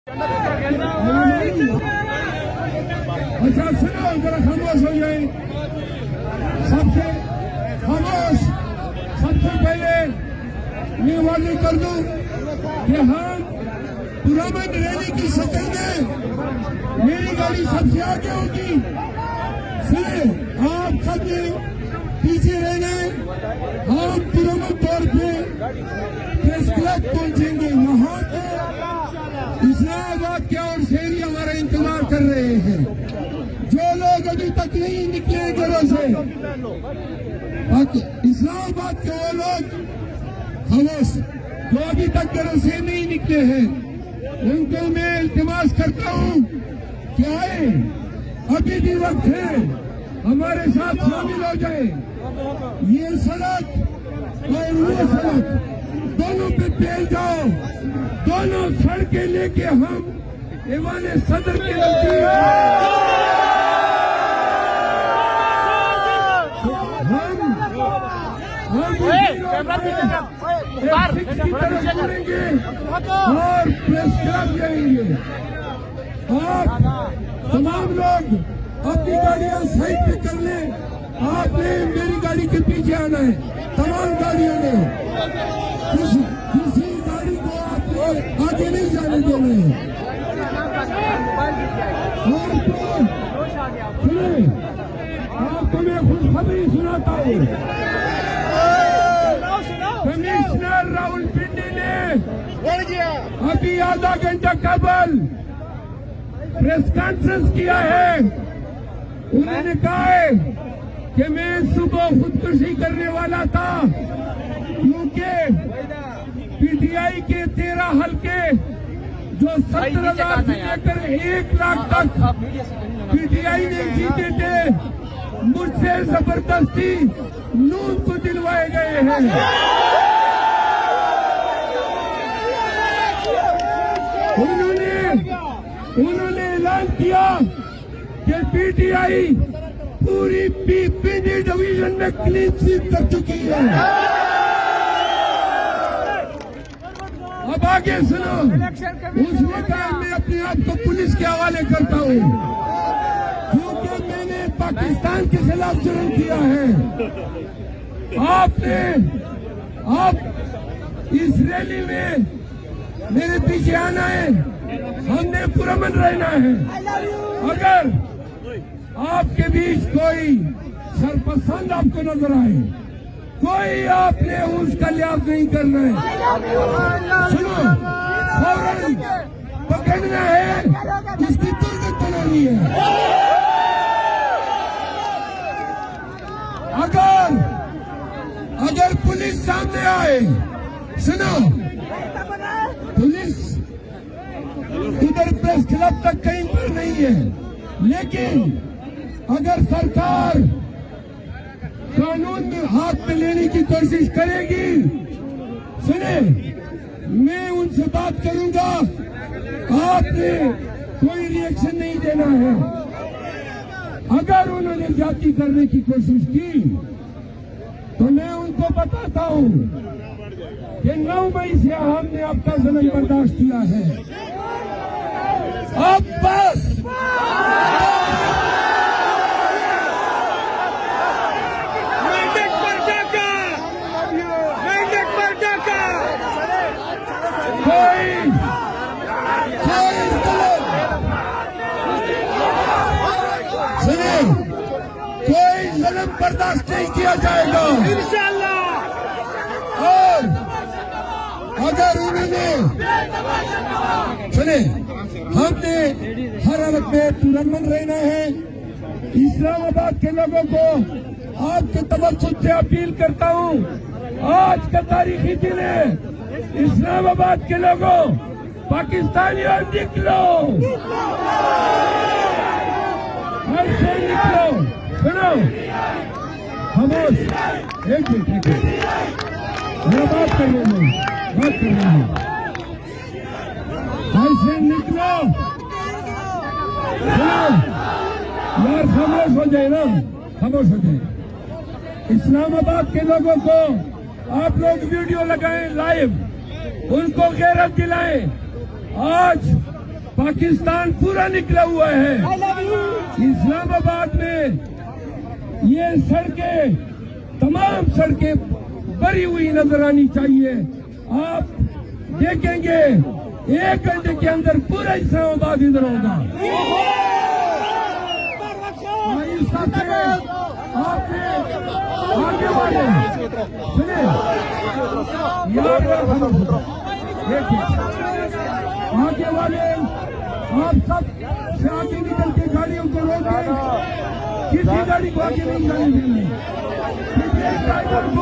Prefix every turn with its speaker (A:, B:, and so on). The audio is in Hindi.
A: अच्छा सुनो, जरा खामोश हो जाए। सबसे खामोश। सबसे पहले मैं वार्निंग कर दूं कि हम पुरअमन रैली की शक्ल में मेरी गाड़ी सबसे आगे होगी। सुनिए, आप सब ने पीछे रहना है। हम पुरअमन तौर पे प्रेस क्लब पहुंचेंगे। वहां पे इस्लामाबाद के और शहरी हमारा इंतजार कर रहे हैं। जो लोग अभी तक नहीं निकले घरों से, इस्लामाबाद के वो लोग खामोश जो अभी तक घरों से नहीं निकले हैं, उनको मैं इल्तिमास करता हूं कि आए, अभी भी वक्त है, हमारे साथ शामिल हो जाए। ये सड़क और वो सड़क दोनों पे तेल जाओ। दोनों सड़कें लेके हम ऐवाने सदर के नजदीक करेंगे और प्रेस क्लब जाएंगे। आप तमाम लोग अपनी गाड़ियां साइड पे कर लें। आपने मेरी गाड़ी के पीछे आना है। तमाम गाड़ियों ने किसी गाड़ी को आपको आगे नहीं जाने देना है। सुनिए, आपको मैं खुशखबरी सुनाता हूँ। कमिश्नर रावलपिंडी ने अभी आधा घंटा कबल प्रेस कॉन्फ्रेंस किया है। उन्होंने कहा है कि मैं सुबह खुदकुशी करने वाला था, क्योंकि पीटीआई के 13 हल्के जो 17,000 से लेकर 1 लाख तक पीटीआई ने जीते थे, मुझसे जबरदस्ती नून को दिलवाए गए हैं। उन्होंने ऐलान किया कि पीटीआई पूरी पीपीडी डिवीजन में क्लीन स्वीप कर चुकी है। अब आगे सुनो, उसने कहा मैं अपने आप को पुलिस के हवाले करता हूँ, क्योंकि मैंने पाकिस्तान के खिलाफ जुर्म किया है। आप इस रैली में मेरे पीछे आना है। हमने पुरअमन रहना है। अगर आपके बीच कोई शरपसंद आपको नजर आए, कोई आपने उसका लिहाज नहीं करना है। सुनो, फौरन पकड़ना है, इसकी तुरंत बनानी है। अगर पुलिस सामने आए, सुनो, पुलिस इधर प्रेस क्लब तक कहीं पर नहीं है, लेकिन अगर सरकार कानून में हाथ में लेने की कोशिश करेगी, सुने, मैं उनसे बात करूंगा। आपने कोई रिएक्शन नहीं देना है। अगर उन्होंने जाति करने की कोशिश की तो मैं उनको बताता हूं कि 9 मई से हमने आपका जुल्म बर्दाश्त किया है। अब बस कोई जुल्म बर्दाश्त नहीं किया जाएगा इंशाअल्लाह। और अगर उन्होंने सुने, हमने हर हालत में पुरअमन रहना है। इस्लामाबाद के लोगों को आपके तवज्जुह से अपील करता हूँ, आज का तारीखी दिन है। इस्लामाबाद के लोगों, पाकिस्तानियों, निकलो, ऐसे निकलो। सुनो, खामोश, एक मिनट, मैं बात कर रही हूँ। ऐसे निकलो। सुनो यार, खामोश हो जाए ना, खामोश हो जाए। इस्लामाबाद के लोगों को आप लोग वीडियो लगाएं लाइव, उनको गैरत दिलाएं। आज पाकिस्तान पूरा निकला हुआ है। इस्लामाबाद में ये सड़कें, तमाम सड़कें भरी हुई नजर आनी चाहिए। आप देखेंगे 1 घंटे के अंदर पूरा इस्लामाबाद इधर होगा। आपने आगे वाले सुनिए, देखिए आगे वाले आप सब से आगे निकल के गाड़ियों को रोकें, किसी गाड़ी को आगे नहीं जाने देंगे। ड्राइवर को